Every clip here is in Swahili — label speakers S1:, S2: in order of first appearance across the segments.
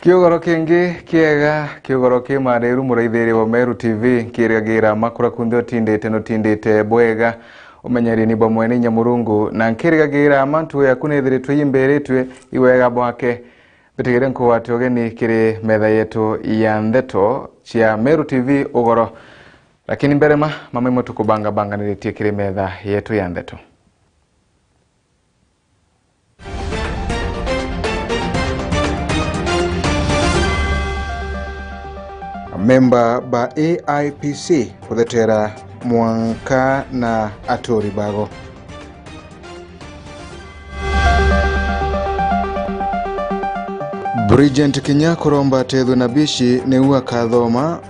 S1: Kiogoro kingi kiega kiogoro kimareru muraithiri wa Meru Tv kiriagira makura kundi otindite bwega umenyeri ni bomwene nyamurungu na nkiriagira amantu yakunethiritwe imberetwe iwega bwake bitigire nkuwati ogeni kiri metha yetu ya NTRTO cia Meru TV ugoro lakini mbere mama tukubanga banganitie kiri metha yetu ya NTRTO. Memba ba AIPC kuthetera mwanka na atori bago. Bridget Kinya kuromba tethu na bishi neua kathoma.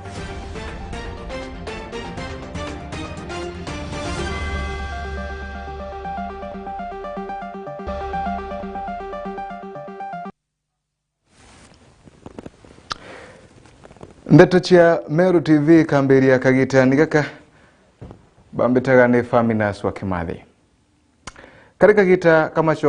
S1: Ndeto cia Meru TV kamberia kagitani gaka bambitaga ni Faminas wa Kimathi. Karika gita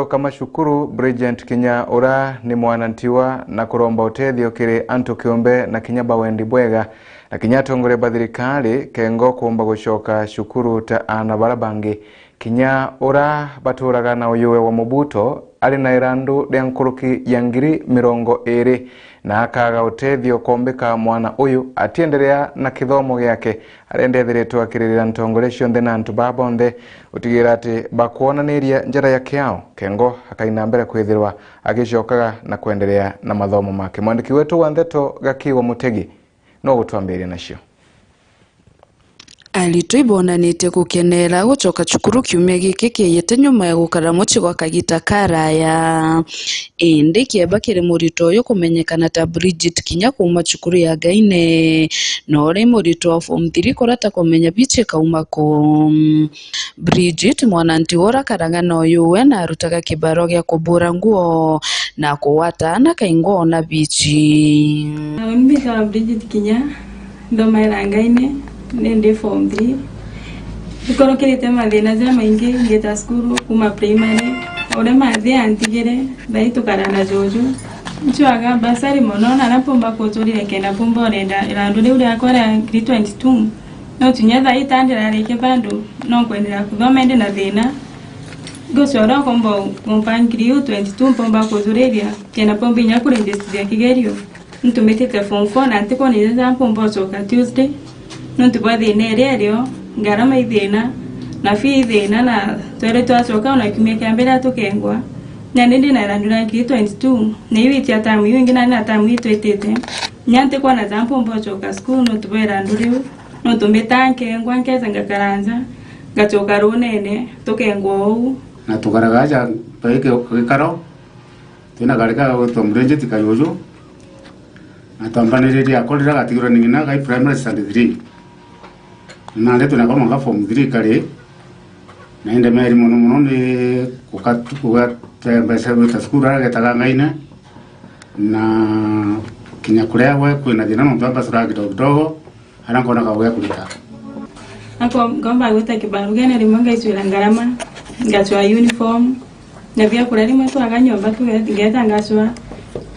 S1: kama shukuru Bridget Kinya ora ni mwanantiwa na kuromba utethio kiri antu kiombe na Kinya bawendi bwega na Kinya tongore bathirikali kengo kuomba gushoka shukuru THAA na barabangi Kinya ora baturaga na uyuwe wa Mobuto ali na irandu ya nkuruki ya ngiri 20 na akaga utethio kombeka mwana uyu atiendelea na kithomo gyake arendethiritwo akiririra ntongorecio nthe na antu babonde utigira ati bakuonaniria njara yake yao kengo akaina mbere kwithirwa agicokaga na kuendelea na mathomo make. Mwandiki wetu wa NTRTO Gakiwa Mutegi no gutwambiria nacio.
S2: Alitoibonanite gukenera gucoka cukuru kiumia giki kiyete nyuma ya gukara mucigo kagita karaya indi kieba kiri murito uyu kumenyekana ta Bridget Kinya kuma cukuru ya Gaine no ri murito wa form 3 kurata kumenya biche kauma ko Bridget mwananti ora karangana uyu we na arutaga kibaro gya kubura nguo na kuwata na kaingo na bichi
S3: mbika Bridget Kinya ndo maira Gaine nende form 3 ikoro kirite mathina ja maingi ngeta skuru kuma primary ore mathia antigere thaitu karana jojo nchwaga basari monona napomba kuturire kena pomba orenda irandu riu riakora 22 no tunyetha itandira rike bandu no kwendera kuthoma ende na thina gocora kombo kompangiri 22 pomba kuturiria kena pomba inya kurindistia kigerio ntumetete form 4 na ntiko ni za pomba soka Tuesday no tubadhi nererio ngarama ithina na fi ithina na twere twacoka na kimia kiambira tukengwa na nindi na randura 22 na iwiti atamu ingi na atamu itwetete nyante kwa na zampo mbocoka school no tubera nduriu no tumetanke ngwa nkeza ngakaranza gacoka runene tukengwa u
S4: na tugaragaja peke karo tuna garika go tomreje tikayojo na tambaniriri akolira gatigura ningina ga primary standard 3 na leto na kama form 3 kale na ende meri mono ni kukatuka tembesa wita skura getaga ngaina na Kinya kulewa kwina jina mpamba sura kidogo anankona kawe kulita
S3: ako ngomba wita kibarugene rimanga iswira ngarama ngachwa uniform na pia kulali mwetu akanyomba tugeta ngaswa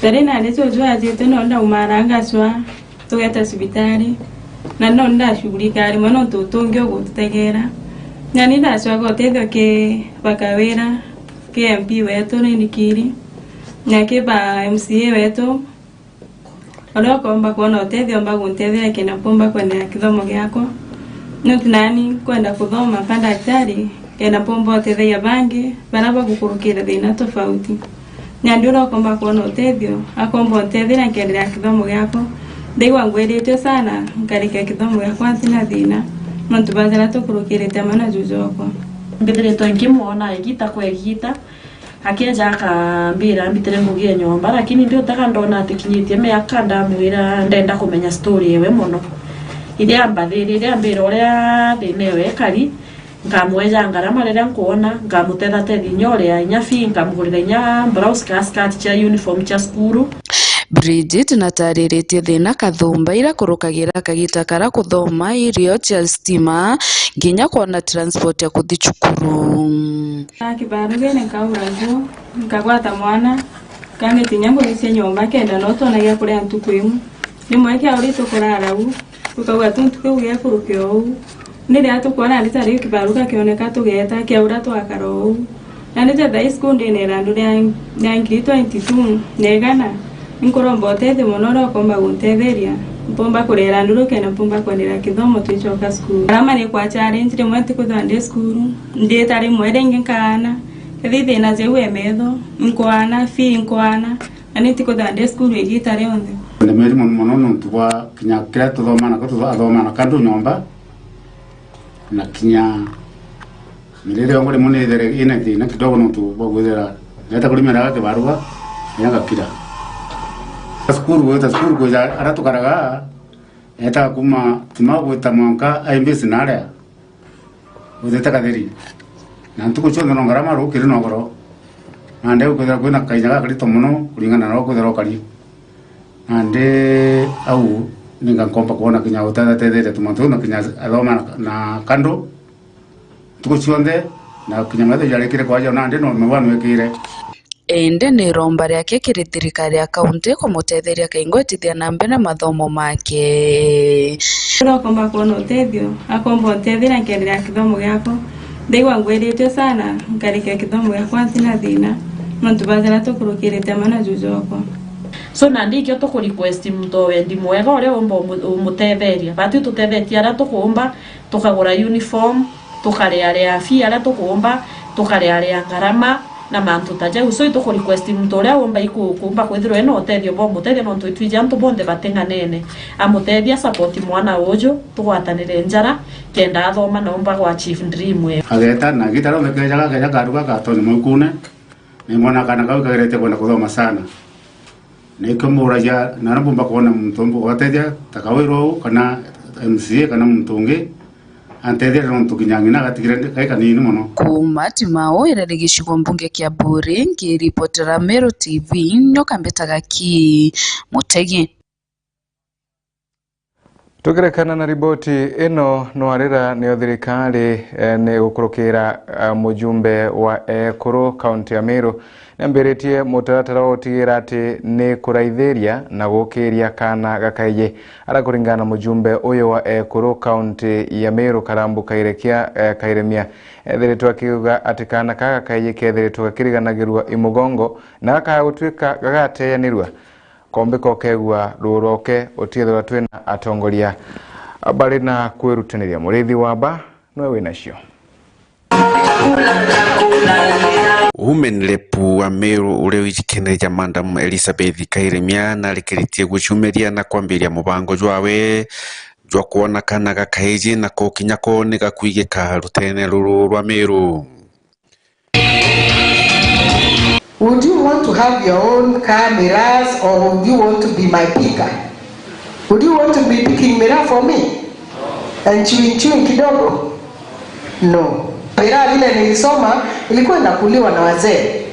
S3: tare na leto jwa jete no nda umaranga swa tugeta sibitari na no nda shughulika ari mwana tutungyo gutegera nyani nda swa gotethio ke bakawera ke MP wetu ni kiri na ke ba MCA wetu alo komba kuona utethio mba guntethia kina pomba kwenda kithomo gyako no tunani kwenda kuthoma panda daktari kena pomba utethia bangi baraba gukurukira thina tofauti nyandura komba kuona utethio akomba utethia kendelea kithomo gyako Dewa ngwedete sana nkarika kithomo ya kwanza na thina muntu bazara tukurukirite mana jujoko
S5: mbere to nkimuona igita kwa igita akeja akambira mbitere ngugie nyomba lakini ndio taka ndona atikinyitie miaka ndamwira ndenda kumenya story yewe muno iria ambathirire ambira uria thinewe kari ngamweja ngarama rira nkuona ngamutetha tethi nyore nyafi ngamugurira nya blouse skirt cha uniform cha skuru.
S2: Bridget natariritie thina kathumba ira kurukagira kagita kara kuthoma irio cia stima nginya kuona transport ya kuthi cukuru
S3: kibarugene kaurajo nkagwata mwana kame tinyambo ise nyomba kenda no tona ya kure antu kwemu ni mweke auri to kurara u ukawa tuntu ke uge kurukyo u ni ria to kora ni tari kibaruka kioneka tugeta kiaura to akaro u na ni ta dai school ni randu ya ingito 22 negana inkorombo tete monoro komba guntetheria mpomba kurera nduro kena mpomba kwanira kithomo twichoka school rama ni kwa challenge ri mwete kuthande school ndetari mwere ngikana thithi na zewe metho nkwana fi nkwana ani tikuthande school igitare onde
S4: ne meri monono tuwa kinya kira tuthoma na kuthoma kandu nyomba na kinya milele ngore mone dere ina ti na kidogo no tu bogwera neta kulimera ke baruga yanga kira skuru ko ja ara to karaga eta kuma tima ko tamanka aimbes nare udeta kaderi nantu ko chondo ngara maru kiri no goro ande ko dara ko na kaijaga kali tomono kulingana na ko dara kali ande au ninga kompa ko na kinya utada tede tumantu na kinya aloma na kando tuko chonde na kinya ngade jare kire kwa ja na ande no mwana wekire
S2: ende ni romba riake kiri thirikari ya kaunti kumutetheria kaingwetithia na mbere mathomo make
S3: komba kono tethio akombo tethira nkenderea kithomo giako ndigwa ngwirite sana nkarika kithomo giakwa ntina thina muntu bazira tukurukirite mana jujoko
S5: so nandi kyo to request mto wendi mwega ore ombo umutetheria batu tutethetia ara tukumba tukagura uniform tukare area fi ara tukumba tukare area ngarama na mantu taje uso to request mto ore omba ikumba kwithiro eno otethio bo mutetheria no twitwija ntu bonde batenga nene amutetheria support mwana ojo tugwatanire njara kenda athoma na omba gwa chief dream we
S4: ageta na gitaro mekejaga keja karuga ka toni mukune ni mwana kana kagerete kwenda kuthoma sana nikamuraja na nabomba kuona mtombo wateja takawiro kana MCA kana mtungi antethera no tukinyangina gatigire kai kanini muno
S2: kuma timao irari gicigo mbunge kia Buri ngiripotera Meru TV nyoka mbetaga ki Mutegi
S1: tukirekana na riboti ino nwarira ni thirikari ni gukurukira mujumbe wa Ekuru kaunti ya Meru nambiritie mutaratara otigira ati ni kuraithiria na gukiria kana gakaije ara kuringana mujumbe uyu wa Ekuru kaunti ya Meru Karambu Kairekia Kairemia ethiritwo akiuga ati kana gakaije kethiritwo gakiriganagirwa imugongo na gakagutwika gagateyanirwa kombeko kegwa ruroke otiethwa twina atongoria bari na kwirutaniria murithi wa ba no wina cio
S6: Women Lepu wa Meru ule wikikeneja Madam Elizabeth Kairemia na likiritie gucumeria na kwambiria mubango jwawe jwa kuona kana gakaiji na kokinya ko ni gakwigika rutene ruru rwa Meru.
S7: Would you want to have your own car mirrors or would you want to be my picker? Would you want to be picking mirror for me? And chewing kidogo? No. Mirror ile nilisoma ilikuwa inakuliwa na wazee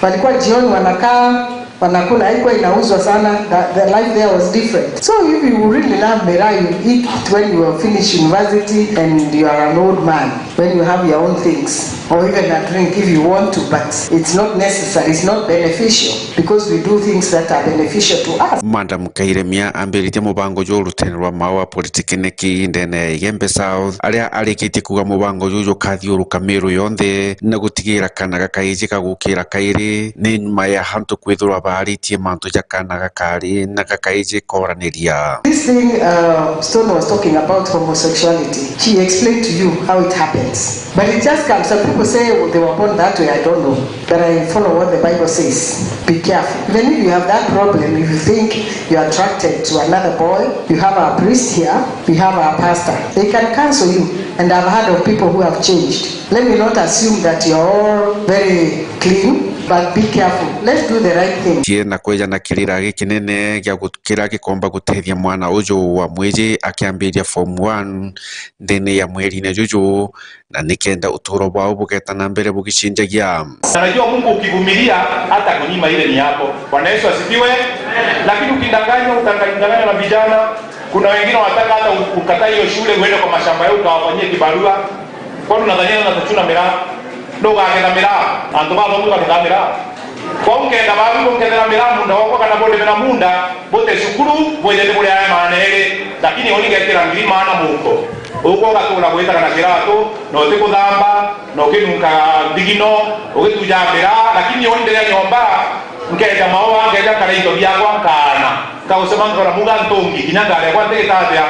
S7: walikuwa jioni wanakaa wanakula, haikuwa inauzwa sana. The life there was different. So if you really love mirror, you eat it when you are finished university and you are an old man, when you have your own things, or even a drink if you want to, but it's not necessary, it's not beneficial, because we do things that are beneficial to us.
S6: Madam Kairemia ambiritie mubango jo rutene rwa mawa politikineki ndene Gembe South aria arikite kuga mubango jo kathiuruka Meru yonthe na gutigira kana gakaije kagukira kairi ni nyuma ya hantu kwithurwa baritie mantu jakana gakari na gakaije koraniria.
S7: This thing Stone was talking about homosexuality. She explained to you how it happens, but it just comes. Some people say they were born that way. I don't know, but I follow what the Bible says. Be careful. Even if you have that problem, if you think you're attracted to another boy, you have a priest here, we have a pastor. They can counsel you, and I've heard of people who have changed. Let me not assume that you're all very clean, but be careful. Let's do the right thing.
S6: Tiena kweja na kirira gikinene gya gukira gikomba gutethia mwana ujo wa mweje akiambiria form 1 ndene ya mweri na juju na nikenda uturo bwao bugeta na mbere bugishinjagia.
S8: Unajua Mungu ukivumilia hata kunyima ile ni yako. Bwana Yesu asifiwe. Lakini ukidanganywa utanganyana na vijana, kuna wengine wanataka hata ukataa hiyo shule uende kwa mashamba yao ukawafanyie kibarua. Kwa nini unadhania unatachuna miraa? Ndoga agenda miraa. Andoba Mungu akenda miraa. kwa ungenda babu ungenda miramunda wako kana bode na munda bote shukuru boje ni bole aya manele lakini oninga kila ngima na muko uko gatula kwita kana kirato no te kudamba no kinunka digino okitujambira lakini onde nyomba ngeja mawa ngeja kana ito byagwa kana kausema ngora muga ntongi kinyanga ya kwate kitabya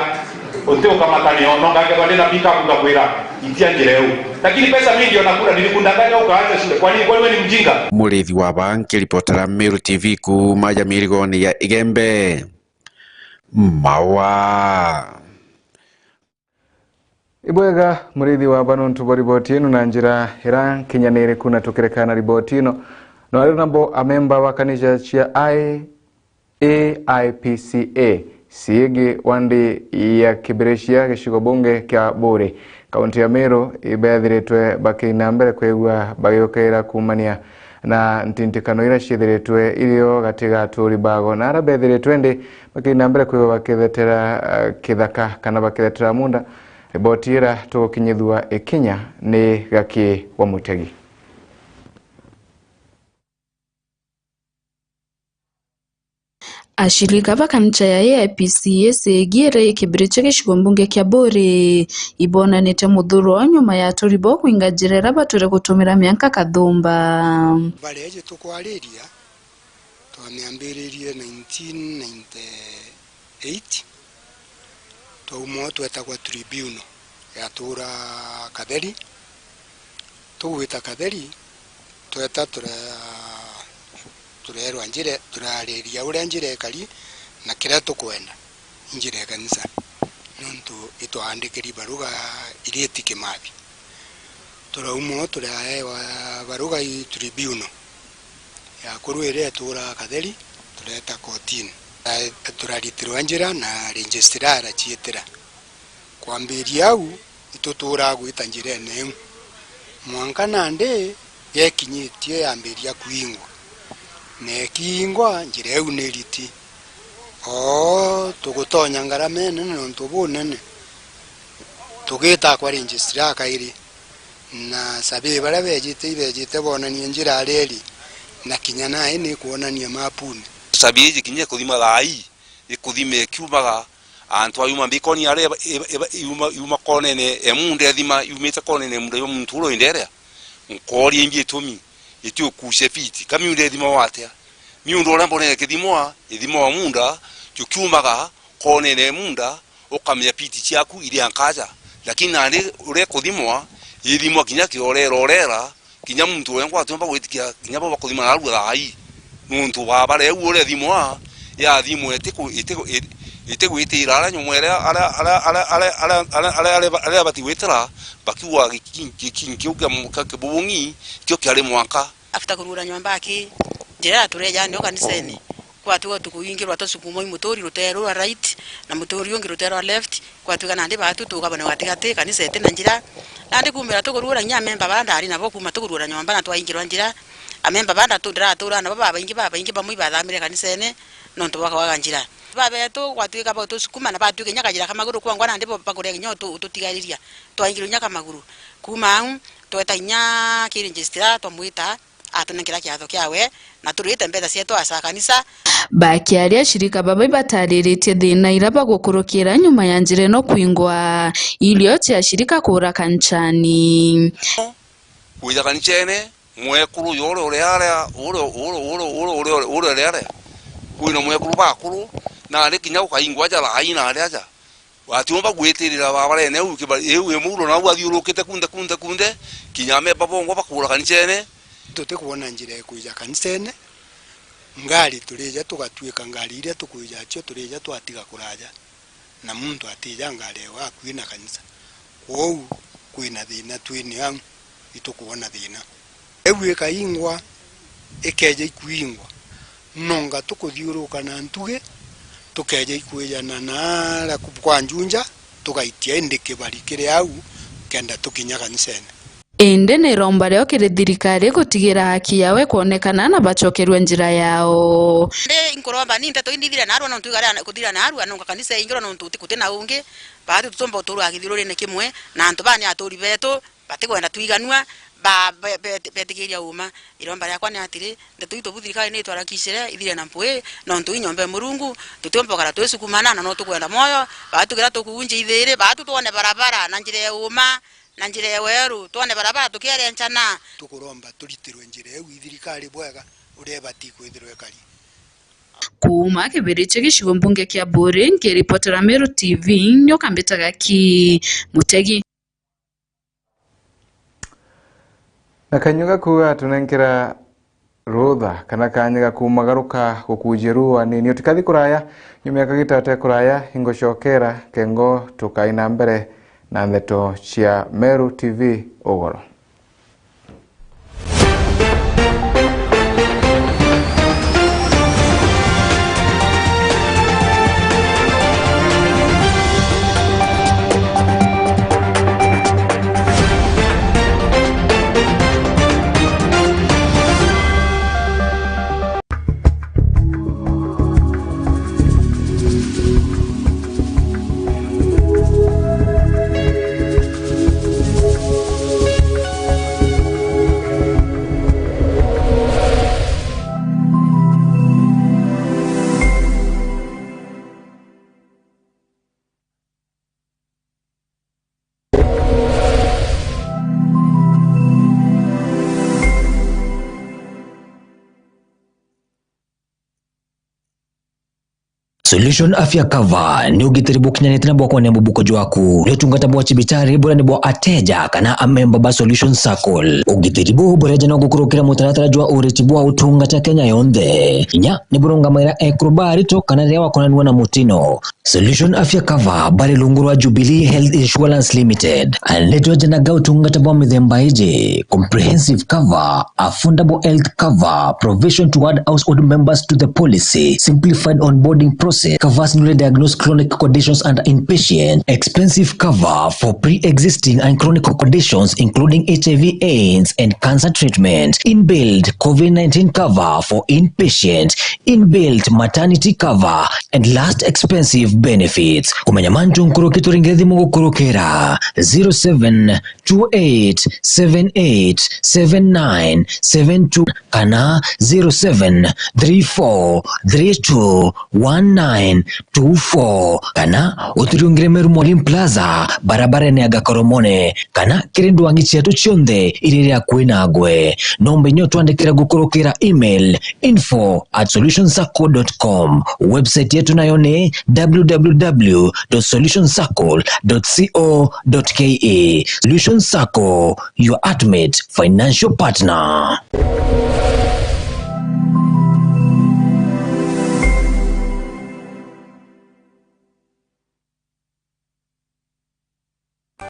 S8: oteo kama kanio no ngake kwa ndena pika kugakwira itia njereu lakini pesa mingi onakula nilikundanganya ukaacha shule kwa nini wewe ni mjinga.
S6: Mulithi wa banki ripotera Meru TV ku maja mirigoni ya Igembe mawa
S1: ibwega mulithi wa bantu bo ripoti ino na njira ira kinyanire kuna tukerekana ripoti ino no ari nambo amemba wa kanisa chia IPCA siege wandi ya kibereshia gishigo bunge kya Bure kaunti ya Meru ibethiritwe bakina mbere kwegwa bagiyokera kumania na ntintikano ira shithiritwe irio gatiga turi bago na arabethiritwe ndi bakina mbere kwegwa bakithetera kithaka kana bakithetera munda riboti ira tukinyithua ikinya ni gaki wa Mutegi.
S2: Ashirika ba kanisa ya IPCA segire kibiriche gishigo mbunge kya Bure ibonanite muthuro nyuma ya turibo kwingajirira bature gutumira mianka kathumba
S9: bareje tukwariria twamiambiririe 1998 taumo twetagwa tribunal ya tura Katheri tuwita Katheri tweta turerwa njire turareria uria njire kali na kira tukwenda njire kanisa nontu itwandikiri baruga ireti Kimathi turaumo turaewa baruga i tribunal ya kurwire tura Katheri tureta kotini turaritirwa njira na registrar chietera kwambiria au itutura gwita njire neu mwanka nande yekinyitie yambiria kuingwa nekingwa njira eu neriti tugutonya ngaramene nontu bunene tugita kwa registrar kairi na sabe bara bejite bonania njira areri na kinya nae ni kuonania mapuni
S10: sabe kinya kuthima thai ikuthime kiumaga antu ayuma bikoni are yuma konene emunde thima yumite konene munde muntu indere nkori imbi tumi itio kusefiti kamiunde thima watea miundo rambone kithimoa ithimoa munda tukiumaga konene munda okamya piti chiaku ili ankaja lakini nani ure kuthimoa ithimoa kinya kirorera kinya muntu wengwa atumba gwitikia kinya baba kuthima naru thai muntu babare ure thimoa ya thimo itego ara nyumwere ara batiwetera bakiwa kikinkiuka mukakibungi kyo kyari mwaka
S11: after kurura nyumba aki njira tureja ndio kaniseni kwa tuwa tukuyingirwa tosukumo imutori rutero right na mutori ungi rutero left kwa tuka nandi batu tukabona watigate kanisa ete na njira nandi kumera tukurura nyamemba banda ari nabo kuma tukurura nyumba na twayingirwa njira amemba banda tura na baba ingi bamwe bathamire kanisene nonto bakawaga njira babeto kwatuika bato sukuma na batu kenya kajira kamaguru kwangwa nandi bakure nyoto tutigariria twayingirwa nyaka maguru kuma tweta nya kirinjistira twamuita atunekira kiatho kiawe na turite mbetha cietu asa kanisa
S2: bakiaria shirika baba batariritie thina ira bagukurukira nyuma ya njire no kuingwa ilio cia shirika kura kanchani
S10: kuija kanchene mwekuru yore orearea ore kuino mwekuru bakuru na ari kinya ukaingwa jara aina aria watiomba gwetirira babare ne ukibaye muuro na wathiurukite kunde kinyame babongo bakura kanchene
S9: tutikuona njira kuija kanisene ngari turija tugatwika ngari iria tukuija cio turija twatiga kuraja na muntu atija ngari wa kwina kanisa kwou kwina thina twini ang itukuona thina ewe kaingwa ekeje kuingwa nonga tukuthiuruka na ntuge tukeje kuija na nara kwa njunja tukaitia ndike barikire au kenda tukinya kanisene
S2: ende ne romba leo kire thirikari gutigira haki yawe kuonekana na bachokerwe njira yao
S11: nde inkoromba ni nteto indithira na arwa no ntugara kuthira na arwa no kanisa ingiro no ntuti kutena ungi baati tutomba uturu agithiruri ne kimwe na antu bani aturi beto batikwenda tuiganwa ba betigiria uma iromba yakwa ni atiri ndetu itobuthirika ni twarakicire ithire na mpwe no ntu inyombe murungu tutombokara twesukumana na no tukwenda moyo batugira tukunje ithire batu tuone barabara na njire uma na njire weru tuone barabara tukiere nchana
S9: tukuromba tulitirwe njire ithirikari bwega urebati kwithirwe kali
S2: kuma kibiriche gicigo mbunge kia Buri ngiripotera Meru TV nyoka mbitaga ki Mutegi
S1: na kanyuga kuga tunenkera rutha kana kanyaga kumagaruka gukujerua ni utikathi kuraya nyumya gitate kuraya ingocokera kengo tukaina mbere na ndeto cia Meru TV ogoro.
S12: Solution Afya Cover ni ugitiri bukinyanite na bwako nembu bukojo waku ni utungata bwa chibitari bora ni bwa ateja kana amemba ba Solution Circle ugitiri bu bora jana gukurukira mutaratara jwa ureti bwa utungata Kenya yonde inya ni burunga maira ekrobari to kana rewa kona na mutino Solution Afya Cover bari lungurwa Jubilee Health Insurance Limited aletwa jana ga utungata bwa mithemba ije comprehensive cover, affordable health cover, provision to add household members to the policy, simplified onboarding process, covers newly diagnosed chronic conditions and inpatient, expensive cover for pre-existing and chronic conditions including HIV, AIDS and cancer treatment, inbuilt COVID-19 cover for inpatient, inbuilt maternity cover, and last expensive benefits. Kumanyamantu nkurokitu ringezi mungu kurokera 0728787972 kana 0734321924 kana uturiungire Meru Mwalimu Plaza barabara ni agakoromone kana kirindu wangichi yatu chionde iriria kuinagwe nombe nyotu andikira gukurokera email info@solutionscircle.com website yetu nayo ni www.solutionscircle.co.ke. Solution Circle, your ultimate financial partner.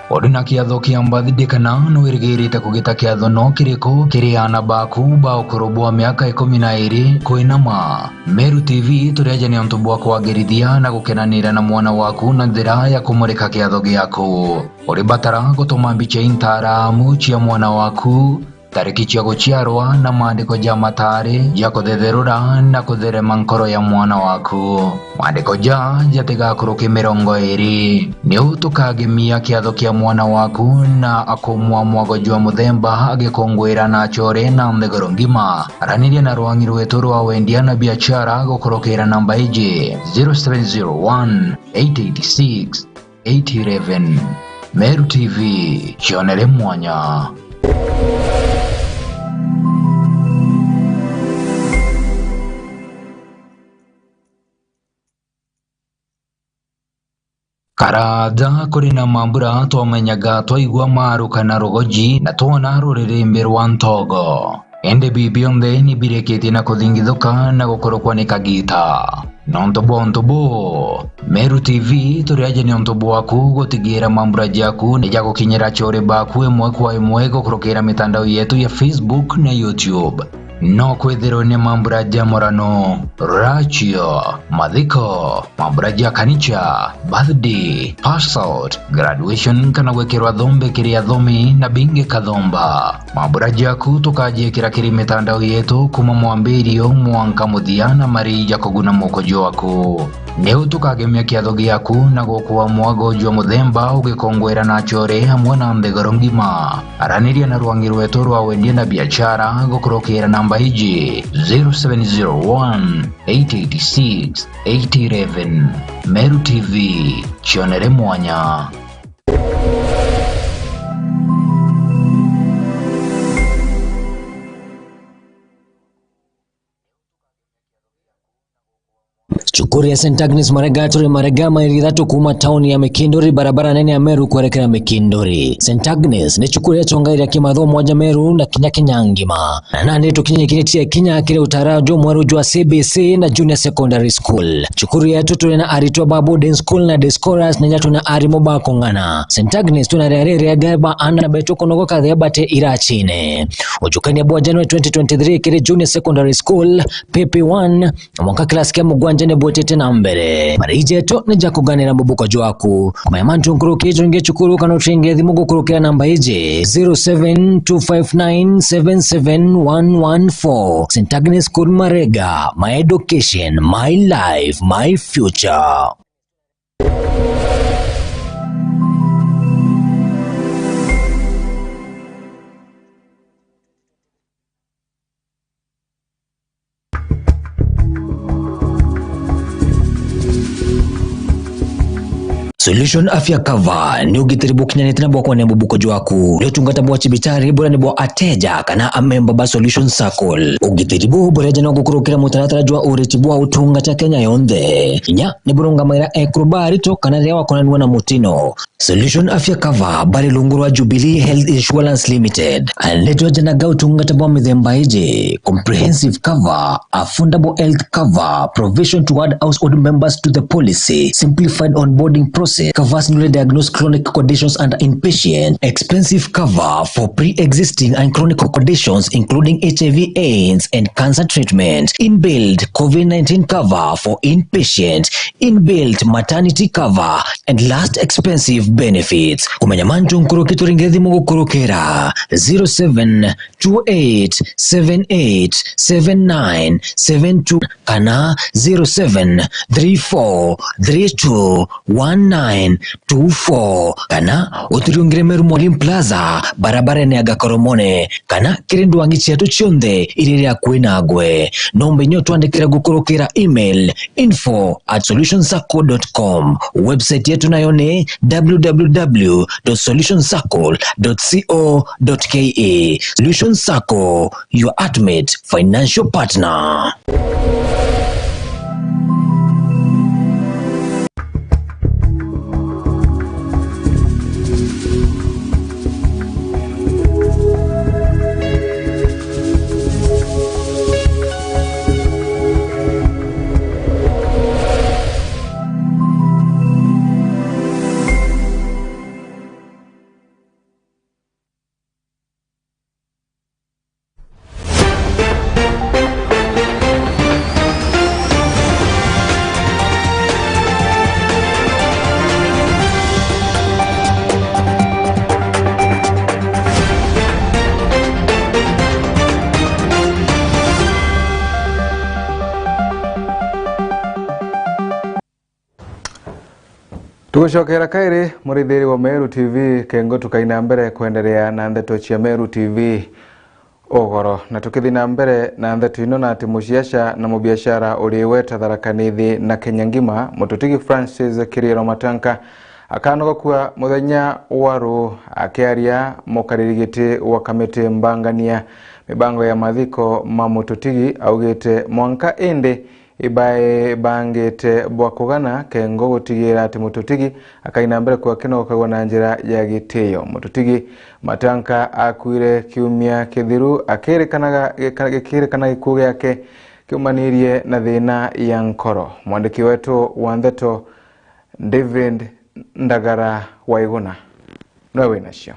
S12: Oduna kiatho kia mbathi kana no irigirite kugita kiatho no kiriko kiriana baku ba ukorobwa miaka 12 koinama. Meru TV tureje ni onto bwa kwagirithia na gukenanira na mwana waku na njira ya kumurika kiatho giaku. Uri batara gutuma mbica intaramu cia mwana waku, tariki cia guciarwa na maandiko ja matari ja kuthetherura na kutherema nkoro ya mwana waku. Maandiko ja jatigakuruki 20 ni utukagemia kiatho kia mwana waku na akumwa mwago jwa muthemba agikongwira na chore na mthegoro ngima. Araniria na rwangi rwetu rwa wendia na biashara gukurukira namba iji 0701 886 811. Meru TV, chionere mwanya. Karaja kuri na mambura twamenyaga twaigua maru kana rogoji na tuona rurĩrĩmbĩ rwa ntogo. Ende bibionde ni bireketi na kuthingithuka na gukorokwa ni kagita. Nontobo Meru TV turiaje ni ontobo waku gutigira mambura jaku ni jago kinyera chore baku emwe kwa emwe gukorokera mitandao yetu ya Facebook na YouTube. No kwethero ni mambura jamorano, rachio, madhiko, mambura kanicha, birthday, pass out, graduation kana wekerwa dhombe kiria dhomi na binge kadhomba. Mambura jaku tukaje kiri mitandao yetu kuma mwambirio mwanka mudhiana marija kuguna mokojo wako.
S13: Neu tukagemia kiatho giaku na gukua mwago jwa muthemba ugikongwera na chore hamwe na mbegoro ngima. Araniria na rwangi rwetu rwa wendia na biashara gukurukira namba iji 0701 886 811. Meru TV, chionere mwanya.
S12: Chukuri ya St. Agnes Maregatore Maregama irithatu kuma tauni ya Mekindori barabara nene ya Meru kuelekea Mekindori. St. Agnes ni chukuri ya tonga ya kimatho moja Meru na kinya kinyangima. Na nane tukinya kinetia kinya kile utarajo mwaru jwa CBC na Junior Secondary School. Chukuri ya tutu na arito babu den school na Descoras na nyatu na arimo ba kongana. St. Agnes tunarere ya gaba anda na betu konogo kadhea bate irachine. Ujukani ya bua January 2023 kile Junior Secondary School PP1 mwaka klasi kia mugwanja ne botete na mbere marije to ne jakuganira mubuko jwaku kumayamantu nkuruke jonge chukuru kana utringe thimu gukurukira namba ije 0725977114. St. Agnes School Marega, my education, my life, my future. Solution Afya Cover ni ugitiribu kinyane tena bwa kwa buko jwaku leo tungata bwa chibitari bora ni bwa ateja kana amemba ba Solution Circle ugitiribu bora jana gukurukira mutaratara jwa uritibwa utungata Kenya yonde inya ni burunga maira ekrobari to kana lewa kona na mutino. Solution Afya Cover bari lungurwa Jubilee Health Insurance Limited aleto jana ga utungata bwa mithemba ije comprehensive cover, affordable health cover, provision to add household members to the policy, simplified onboarding process, covers newly diagnosed chronic conditions and inpatient, expensive cover for pre-existing and chronic conditions including HIV/AIDS and cancer treatment, inbuilt COVID-19 cover for inpatient, inbuilt maternity cover, and last expensive benefits. Kumanyamantu nkurukitu ringethi mungu kurukera 0728787972 kana 0734321924 kana uturiungire Meru Mwalimu Plaza barabara ni agakoromone kana kirindu wangi chetu chionde iriri ya kuinagwe nombe nyo tuandikira gukurukira email info@solutionsacco.com. Website yetu nayo ni www.solutionsacco.co.ke. Solution Circle, your ultimate financial partner.
S1: Tugucokera kairi murithiri wa Meru TV kengo tukaina mbere kuendelea na ndeto cia Meru TV ogoro na tukithina mbere na ndeto ino na ati muciaca na mubiashara uriweta tharakanithi na Kenya ngima mututigi Francis Kiriro Matanka akanoga kwa muthenya waru akiaria mukaririgiti wa kamiti mbangania mibango ya mathiko ma mututigi augite mwanka ende ibae bangete bwakugana kengo gutigira ati mututigi akaina mbere kwa kino kagwa na njira ya gitio. Mututigi Matanka akuire kiumia kithiru akerekanaga ikuge yake kiumanirie na thina ya nkoro. Mwandiki wetu wa ndeto David Ndagara Waiguna nawe nacio.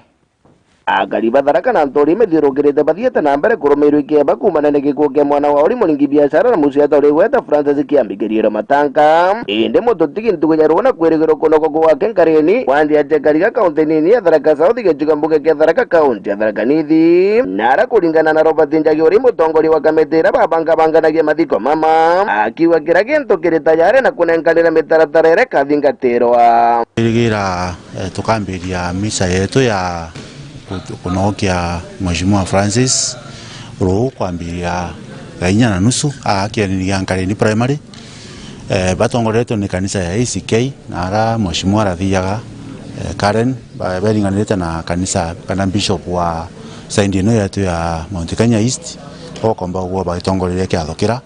S14: akariba Tharaka na ntori methiurukirite bathiete na mbere kurumirwa ikiemba kumana na gikuo kia mwana wa uri muringi biashara na musiata uri gweta Francis Kiambigiriro Matanka indi mututigi ntugunyarwo na kwirigiro kunoko gwake nkareni wandi ajekariga kaunti nini ya Tharaka South gijuga mbuge kia Tharaka kaunti ya Tharaka Nithi nara kuringana na Robert Njagi uri mutongori wa kamitira babangabanganagia mathiko mama akiwa kira gintu kiri tayari na kunenkanira mitaratara ire kathingatirwa
S15: irigira tukambiria misa yetu ya kunokia Mheshimiwa Francis ro kwambiria gainya na nusu akianiria nkareni primary batongoretwo ni kanisa ya ACK na ara Mheshimiwa rathiaga Karen beringanirite na kanisa kana bishop wa saindi no yetu ya Mount Kenya East okomba gwo bagitongorere kiathokira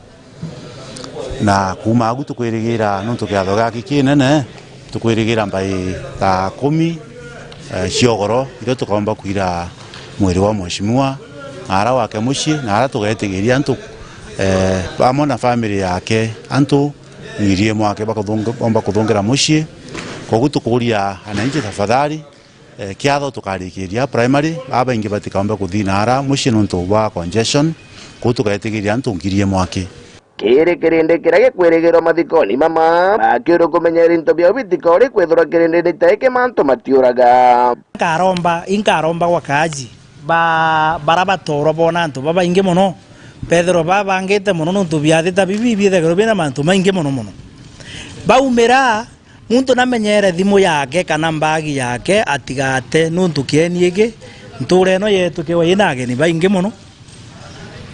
S15: na kuma agu tukwirigira no tukiathoga kikinene tukwirigira mbai ta 10 ciogoro iro tukomba kuira mwiri wa Mheshimiwa ara wake muci na ara tugetigiria antu bamo na family yake antu ngirie mwake bakomba kuthongera muci kogu tukuria ananchi tafadhali kiatho tukarikiria primary aba ingi batikomba kuthina ara muci nuntu wa congestion kogu tuketigiria antu ngirie mwake
S14: kiri kirinde kirage kwirigiro mathikoni mama akiuru kumenyera into bia bitikori kwithura kirinde nitaike manto matiuraga
S16: inkaromba wakaji baraba toro bona antu baba inge mono Pedro baba ngete mono nuntu biathita bibi bithegero bina mantu mainge mono baumira muntu namenyere thimu yake kana mbagi yake atigate nuntu kieniege nture no yetu ke wayinage ni bainge mono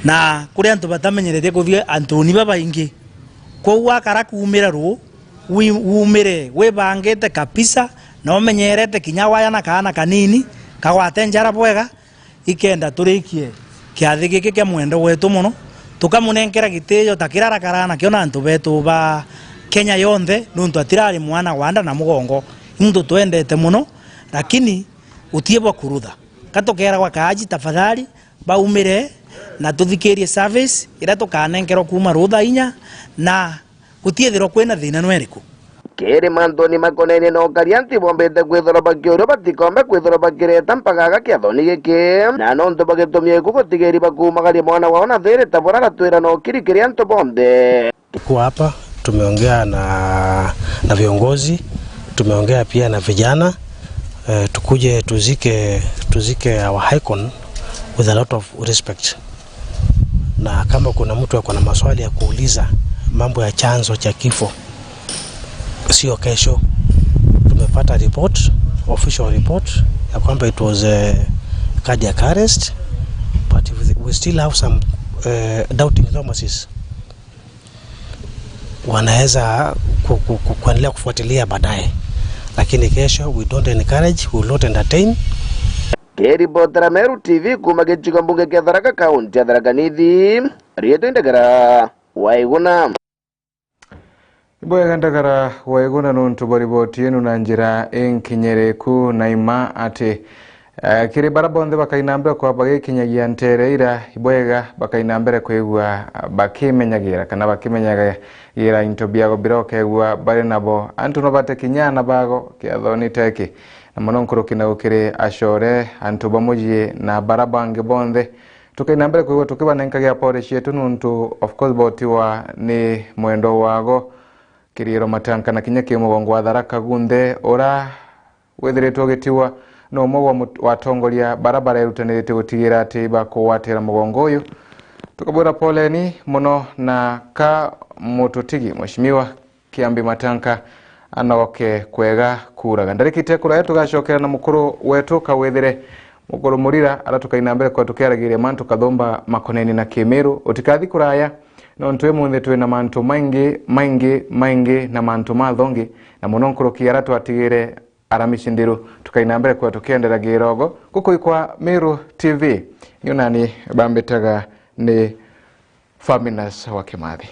S16: na kuri antu batamenyerete kuthie antoni babaingi ko wakara kuumira ru umire we bangete kapisa na umenyerete kinya waya na kana kanini kagwate njara bwega ikenda turikie kiathi giki kia mwendo wetu muno tukamunenkera gitiyo takirara karana kiona antu betu ba Kenya yonthe nuntu atirari mwana wanda na mugongo nuntu twendete muno lakini utiebwa kurutha katokera kwa kaji tafadhali baumire na tuthikirie service ira tukanenkerwo kuma rutha inya na gutiethirwo kwina thina nweriku
S14: kiri mantoni makonene no karianti bombete kwithora bakioro batikombe kwithora bakireta mpagaga kiathoni giki na nonto bagitumie gugutigeri bakumagaria mwana wao na thiri tabora gatwira no kiri kirianto bonde
S17: kwa hapa tumeongea na viongozi, tumeongea pia na vijana tukuje tuzike our icon with a lot of respect. Na kama kuna mtu ako na maswali ya kuuliza mambo ya chanzo cha kifo, sio kesho tumepata report, official report ya kwamba it was a cardiac arrest, but we still have some doubting Thomases. Wanaweza kuendelea kufuatilia baadaye, lakini kesho we don't encourage, we will not entertain.
S14: Keribotera Meru TV kuma gichigo mbunge kia Tharaka kaunti ya Tharaka Nithi rieto indagara waiguna
S1: Iboya ndagara waiguna nuntu boriboti yenu na njira enkinyereku na ima ati kiri barabonde bakainambira kwa bagikinyagia ntereira iboyega bakainambira kwegwa bakimenyagira kana bakimenyagira into biago birokegwa bari nabo antu no batekinyana bago kiathoni teki na mononkoro kina ukire ashore antu bamujie na barabange bonde tukainambira kwegwa tukibanenkagia pore shetu nuntu of course botiwa ni mwendo wago kiriro matanka na kinyake mugongo wa Tharaka gunde ora wethiretwo gitiwa no mwo watongoria barabara irutanirite gutigira ati bakuwatira mugongo uyu tukabura poleni muno na ka mututigi Mheshimiwa Kiambi Matanka anoke kwega kuraga ndarikite kura yetu gacokera na mukuru wetu kawethire mukuru murira aratukainambere kwa tukiaragiria mantu kathomba makoneni na Kimeru utikathi kuraya no ntwe munthe twina mantu maingi na mantu mathongi na muno nkuru kiaratu atigire aramishindiru tukainambere kwa tukiendera girogo kuko kwa Meru TV yunani bambetaga ni Faminas wa Kimathi.